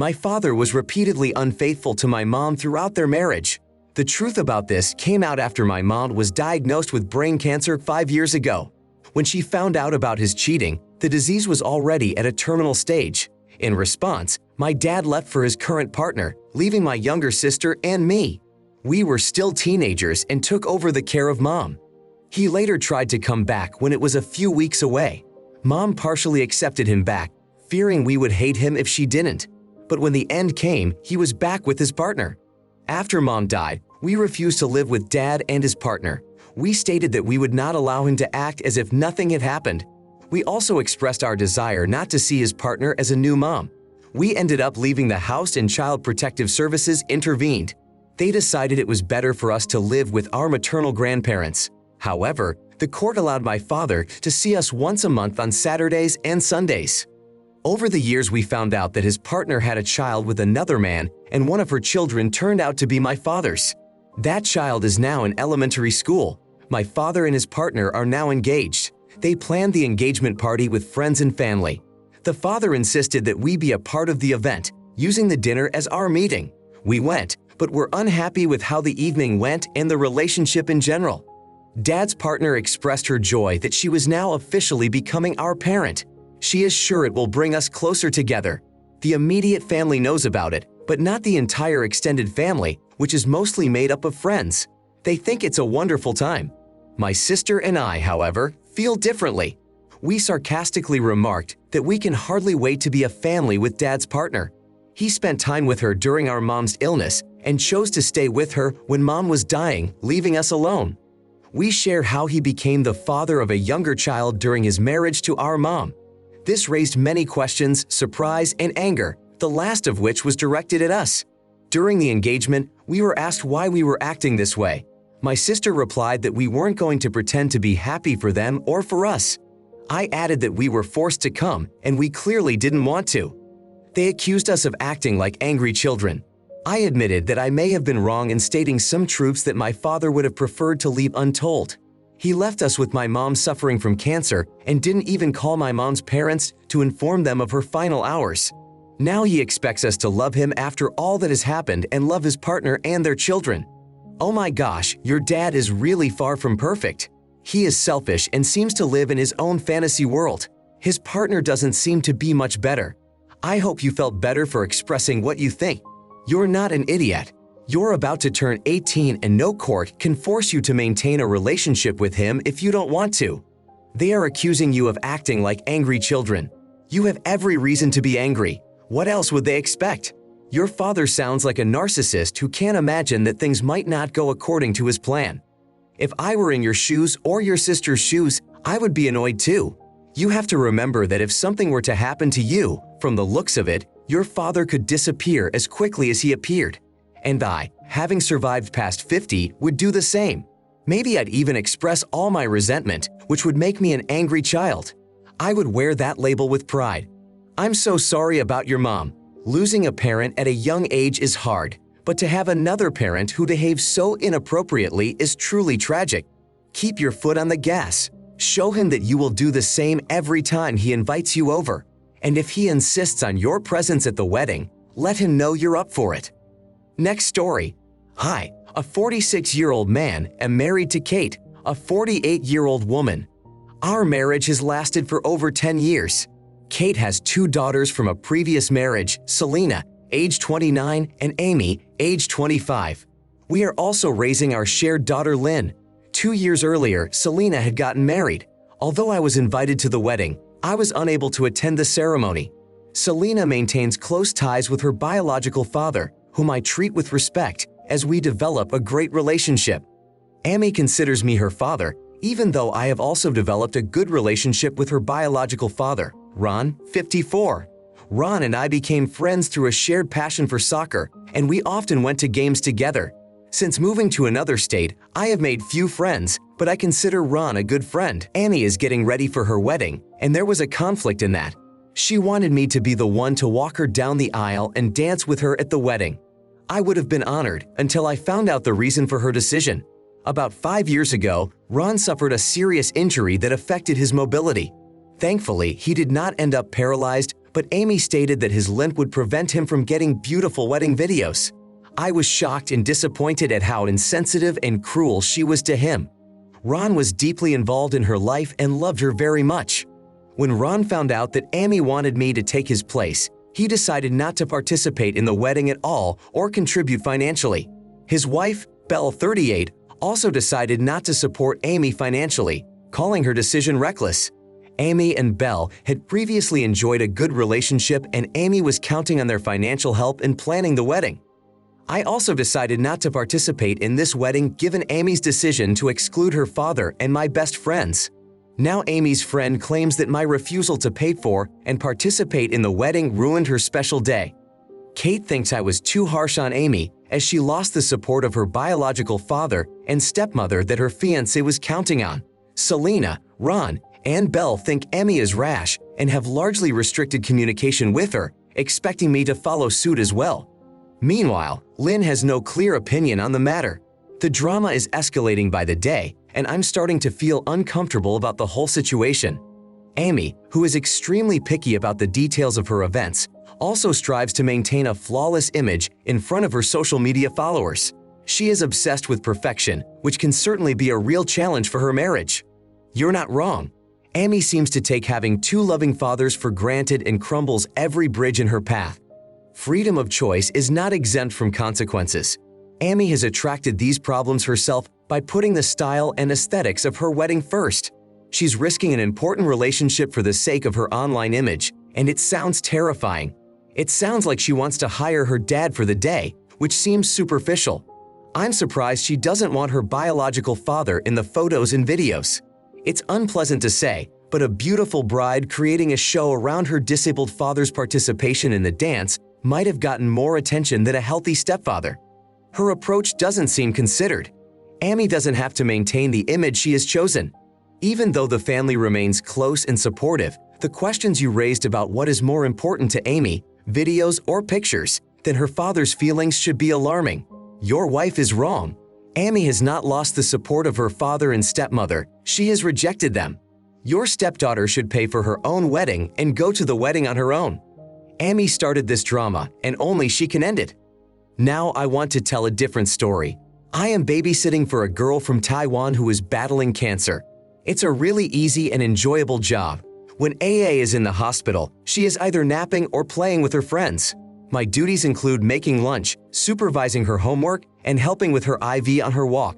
My father was repeatedly unfaithful to my mom throughout their marriage. The truth about this came out after my mom was diagnosed with brain cancer 5 years ago. When she found out about his cheating, the disease was already at a terminal stage. In response, my dad left for his current partner, leaving my younger sister and me. We were still teenagers and took over the care of mom. He later tried to come back when it was a few weeks away. Mom partially accepted him back, fearing we would hate him if she didn't. But when the end came, he was back with his partner. After mom died, we refused to live with dad and his partner. We stated that we would not allow him to act as if nothing had happened. We also expressed our desire not to see his partner as a new mom. We ended up leaving the house and Child Protective Services intervened. They decided it was better for us to live with our maternal grandparents. However, the court allowed my father to see us once a month on Saturdays and Sundays. Over the years, we found out that his partner had a child with another man, and one of her children turned out to be my father's. That child is now in elementary school. My father and his partner are now engaged. They planned the engagement party with friends and family. The father insisted that we be a part of the event, using the dinner as our meeting. We went, but were unhappy with how the evening went and the relationship in general. Dad's partner expressed her joy that she was now officially becoming our parent. She is sure it will bring us closer together. The immediate family knows about it, but not the entire extended family, which is mostly made up of friends. They think it's a wonderful time. My sister and I, however, feel differently. We sarcastically remarked that we can hardly wait to be a family with Dad's partner. He spent time with her during our mom's illness and chose to stay with her when mom was dying, leaving us alone. We share how he became the father of a younger child during his marriage to our mom. This raised many questions, surprise, and anger, the last of which was directed at us. During the engagement, we were asked why we were acting this way. My sister replied that we weren't going to pretend to be happy for them or for us. I added that we were forced to come, and we clearly didn't want to. They accused us of acting like angry children. I admitted that I may have been wrong in stating some truths that my father would have preferred to leave untold. He left us with my mom suffering from cancer and didn't even call my mom's parents to inform them of her final hours. Now he expects us to love him after all that has happened and love his partner and their children. Oh my gosh, your dad is really far from perfect. He is selfish and seems to live in his own fantasy world. His partner doesn't seem to be much better. I hope you felt better for expressing what you think. You're not an idiot. You're about to turn 18 and no court can force you to maintain a relationship with him if you don't want to. They are accusing you of acting like angry children. You have every reason to be angry. What else would they expect? Your father sounds like a narcissist who can't imagine that things might not go according to his plan. If I were in your shoes or your sister's shoes, I would be annoyed too. You have to remember that if something were to happen to you, from the looks of it, your father could disappear as quickly as he appeared. And I, having survived past 50, would do the same. Maybe I'd even express all my resentment, which would make me an angry child. I would wear that label with pride. I'm so sorry about your mom. Losing a parent at a young age is hard, but to have another parent who behaves so inappropriately is truly tragic. Keep your foot on the gas. Show him that you will do the same every time he invites you over. And if he insists on your presence at the wedding, let him know you're up for it. Next story. Hi, a 46-year-old man am married to Kate, a 48-year-old woman. Our marriage has lasted for over 10 years. Kate has 2 daughters from a previous marriage, Selena, age 29, and Amy, age 25. We are also raising our shared daughter Lynn. 2 years earlier, Selena had gotten married. Although I was invited to the wedding, I was unable to attend the ceremony. Selena maintains close ties with her biological father, whom I treat with respect as we develop a great relationship. Amy considers me her father, even though I have also developed a good relationship with her biological father, Ron, 54. Ron and I became friends through a shared passion for soccer, and we often went to games together. Since moving to another state, I have made few friends, but I consider Ron a good friend. Annie is getting ready for her wedding, and there was a conflict in that. She wanted me to be the one to walk her down the aisle and dance with her at the wedding. I would have been honored until I found out the reason for her decision. About 5 years ago, Ron suffered a serious injury that affected his mobility. Thankfully, he did not end up paralyzed, but Amy stated that his limp would prevent him from getting beautiful wedding videos. I was shocked and disappointed at how insensitive and cruel she was to him. Ron was deeply involved in her life and loved her very much. When Ron found out that Amy wanted me to take his place, he decided not to participate in the wedding at all or contribute financially. His wife, Belle, 38, also decided not to support Amy financially, calling her decision reckless. Amy and Belle had previously enjoyed a good relationship, and Amy was counting on their financial help in planning the wedding. I also decided not to participate in this wedding given Amy's decision to exclude her father and my best friends. Now Amy's friend claims that my refusal to pay for and participate in the wedding ruined her special day. Kate thinks I was too harsh on Amy as she lost the support of her biological father and stepmother that her fiancé was counting on. Selena, Ron, and Belle think Amy is rash and have largely restricted communication with her, expecting me to follow suit as well. Meanwhile, Lynn has no clear opinion on the matter. The drama is escalating by the day, and I'm starting to feel uncomfortable about the whole situation. Amy, who is extremely picky about the details of her events, also strives to maintain a flawless image in front of her social media followers. She is obsessed with perfection, which can certainly be a real challenge for her marriage. You're not wrong. Amy seems to take having two loving fathers for granted and crumbles every bridge in her path. Freedom of choice is not exempt from consequences. Amy has attracted these problems herself by putting the style and aesthetics of her wedding first. She's risking an important relationship for the sake of her online image, and it sounds terrifying. It sounds like she wants to hire her dad for the day, which seems superficial. I'm surprised she doesn't want her biological father in the photos and videos. It's unpleasant to say, but a beautiful bride creating a show around her disabled father's participation in the dance might have gotten more attention than a healthy stepfather. Her approach doesn't seem considered. Amy doesn't have to maintain the image she has chosen. Even though the family remains close and supportive, the questions you raised about what is more important to Amy, videos or pictures, than her father's feelings should be alarming. Your wife is wrong. Amy has not lost the support of her father and stepmother. She has rejected them. Your stepdaughter should pay for her own wedding and go to the wedding on her own. Amy started this drama, and only she can end it. Now I want to tell a different story. I am babysitting for a girl from Taiwan who is battling cancer. It's a really easy and enjoyable job. When AA is in the hospital, she is either napping or playing with her friends. My duties include making lunch, supervising her homework, and helping with her IV on her walk.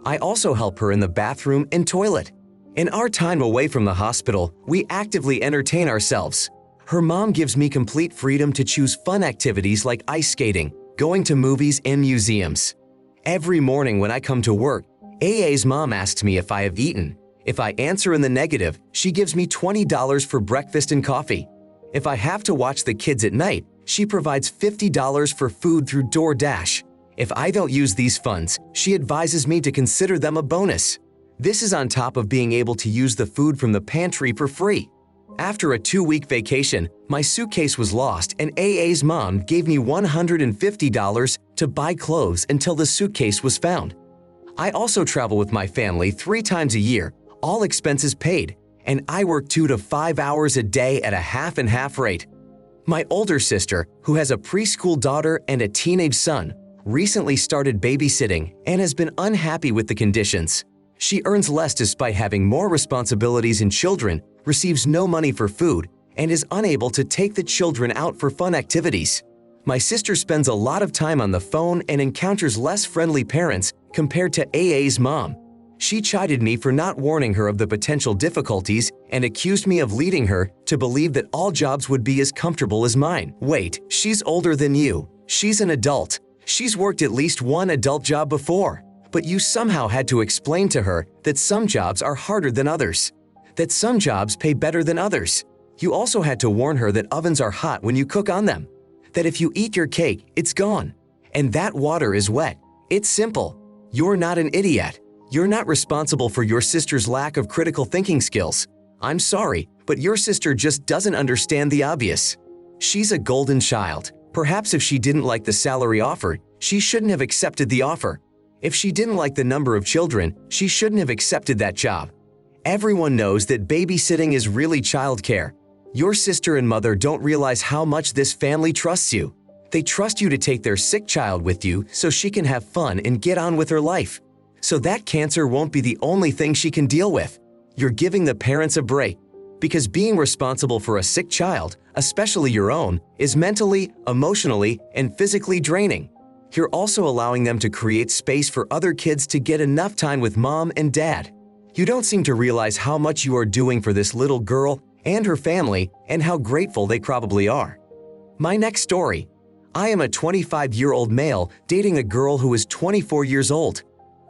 I also help her in the bathroom and toilet. In our time away from the hospital, we actively entertain ourselves. Her mom gives me complete freedom to choose fun activities like ice skating, going to movies and museums. Every morning when I come to work, AA's mom asks me if I have eaten. If I answer in the negative, she gives me $20 for breakfast and coffee. If I have to watch the kids at night, she provides $50 for food through DoorDash. If I don't use these funds, she advises me to consider them a bonus. This is on top of being able to use the food from the pantry for free. After a 2-week vacation, my suitcase was lost and AA's mom gave me $150 to buy clothes until the suitcase was found. I also travel with my family 3 times a year, all expenses paid, and I work 2 to 5 hours a day at a half and half rate. My older sister, who has a preschool daughter and a teenage son, recently started babysitting and has been unhappy with the conditions. She earns less despite having more responsibilities and children, receives no money for food, and is unable to take the children out for fun activities. My sister spends a lot of time on the phone and encounters less friendly parents compared to AA's mom. She chided me for not warning her of the potential difficulties and accused me of leading her to believe that all jobs would be as comfortable as mine. Wait, she's older than you. She's an adult. She's worked at least one adult job before. But you somehow had to explain to her that some jobs are harder than others, that some jobs pay better than others. You also had to warn her that ovens are hot when you cook on them, that if you eat your cake, it's gone, and that water is wet. It's simple. You're not an idiot. You're not responsible for your sister's lack of critical thinking skills. I'm sorry, but your sister just doesn't understand the obvious. She's a golden child. Perhaps if she didn't like the salary offered, she shouldn't have accepted the offer. If she didn't like the number of children, she shouldn't have accepted that job. Everyone knows that babysitting is really childcare. Your sister and mother don't realize how much this family trusts you. They trust you to take their sick child with you so she can have fun and get on with her life. So that cancer won't be the only thing she can deal with. You're giving the parents a break, because being responsible for a sick child, especially your own, is mentally, emotionally, and physically draining. You're also allowing them to create space for other kids to get enough time with mom and dad. You don't seem to realize how much you are doing for this little girl and her family and how grateful they probably are. My next story. I am a 25-year-old male dating a girl who is 24 years old.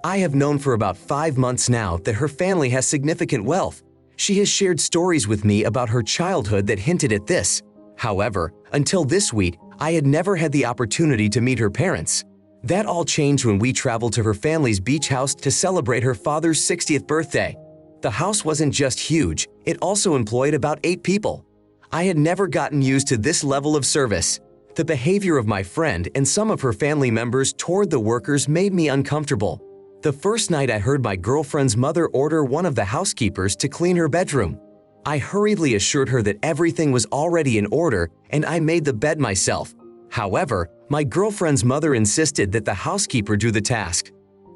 I have known for about 5 months now that her family has significant wealth. She has shared stories with me about her childhood that hinted at this. However, until this week, I had never had the opportunity to meet her parents. That all changed when we traveled to her family's beach house to celebrate her father's 60th birthday. The house wasn't just huge, it also employed about 8 people. I had never gotten used to this level of service. The behavior of my friend and some of her family members toward the workers made me uncomfortable. The first night I heard my girlfriend's mother order one of the housekeepers to clean her bedroom. I hurriedly assured her that everything was already in order and I made the bed myself. However, my girlfriend's mother insisted that the housekeeper do the task.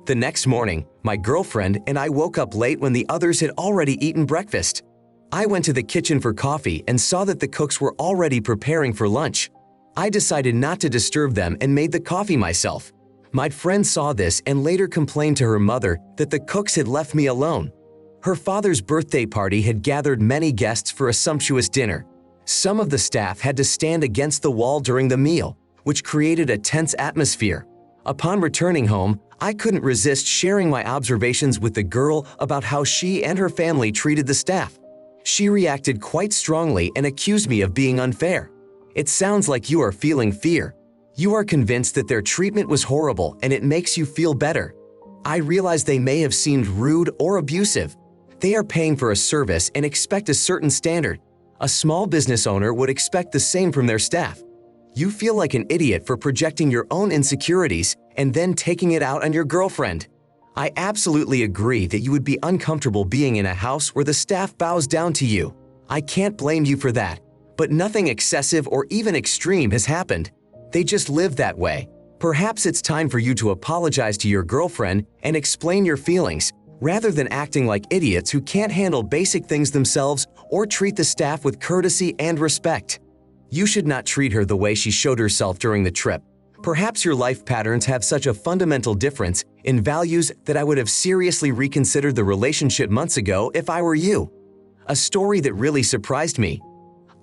The next morning, my girlfriend and I woke up late when the others had already eaten breakfast. I went to the kitchen for coffee and saw that the cooks were already preparing for lunch. I decided not to disturb them and made the coffee myself. My friend saw this and later complained to her mother that the cooks had left me alone. Her father's birthday party had gathered many guests for a sumptuous dinner. Some of the staff had to stand against the wall during the meal, which created a tense atmosphere. Upon returning home, I couldn't resist sharing my observations with the girl about how she and her family treated the staff. She reacted quite strongly and accused me of being unfair. It sounds like you are feeling fear. You are convinced that their treatment was horrible and it makes you feel better. I realize they may have seemed rude or abusive. They are paying for a service and expect a certain standard. A small business owner would expect the same from their staff. You feel like an idiot for projecting your own insecurities and then taking it out on your girlfriend. I absolutely agree that you would be uncomfortable being in a house where the staff bows down to you. I can't blame you for that. But nothing excessive or even extreme has happened. They just live that way. Perhaps it's time for you to apologize to your girlfriend and explain your feelings, rather than acting like idiots who can't handle basic things themselves or treat the staff with courtesy and respect. You should not treat her the way she showed herself during the trip. Perhaps your life patterns have such a fundamental difference in values that I would have seriously reconsidered the relationship months ago if I were you. A story that really surprised me.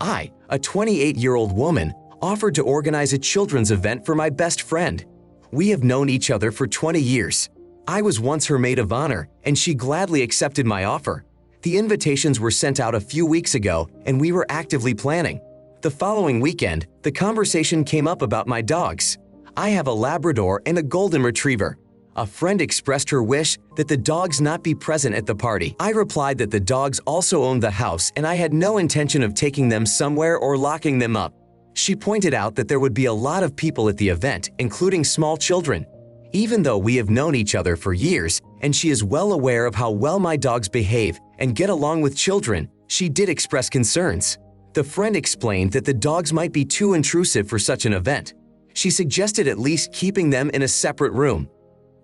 I, a 28-year-old woman, offered to organize a children's event for my best friend. We have known each other for 20 years. I was once her maid of honor, and she gladly accepted my offer. The invitations were sent out a few weeks ago, and we were actively planning. The following weekend, the conversation came up about my dogs. I have a Labrador and a Golden Retriever. A friend expressed her wish that the dogs not be present at the party. I replied that the dogs also owned the house and I had no intention of taking them somewhere or locking them up. She pointed out that there would be a lot of people at the event, including small children. Even though we have known each other for years and she is well aware of how well my dogs behave and get along with children, she did express concerns. The friend explained that the dogs might be too intrusive for such an event. She suggested at least keeping them in a separate room.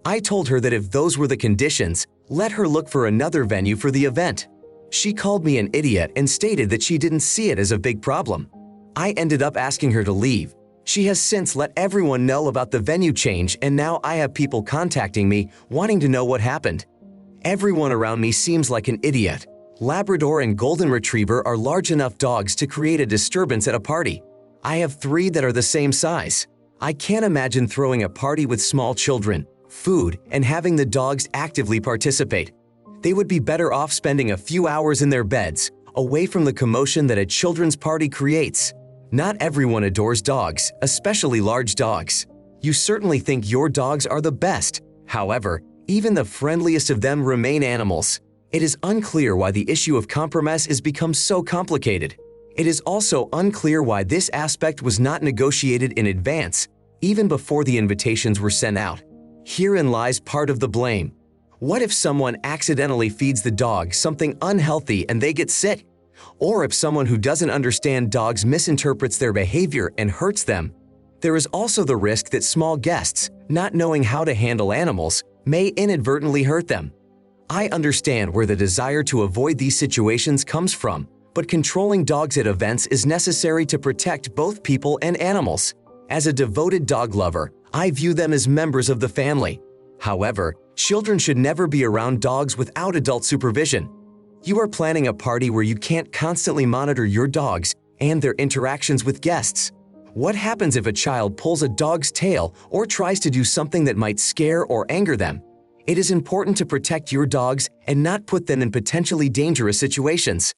I told her that if those were the conditions, let her look for another venue for the event. She called me an idiot and stated that she didn't see it as a big problem. I ended up asking her to leave. She has since let everyone know about the venue change and now I have people contacting me wanting to know what happened. Everyone around me seems like an idiot. Labrador and Golden Retriever are large enough dogs to create a disturbance at a party. I have 3 that are the same size. I can't imagine throwing a party with small children, food, and having the dogs actively participate. They would be better off spending a few hours in their beds, away from the commotion that a children's party creates. Not everyone adores dogs, especially large dogs. You certainly think your dogs are the best. However, even the friendliest of them remain animals. It is unclear why the issue of compromise has become so complicated. It is also unclear why this aspect was not negotiated in advance, even before the invitations were sent out. Herein lies part of the blame. What if someone accidentally feeds the dog something unhealthy and they get sick? or if someone who doesn't understand dogs misinterprets their behavior and hurts them. There is also the risk that small guests, not knowing how to handle animals, may inadvertently hurt them. I understand where the desire to avoid these situations comes from, but controlling dogs at events is necessary to protect both people and animals. As a devoted dog lover, I view them as members of the family. However, children should never be around dogs without adult supervision. You are planning a party where you can't constantly monitor your dogs and their interactions with guests. What happens if a child pulls a dog's tail or tries to do something that might scare or anger them? It is important to protect your dogs and not put them in potentially dangerous situations.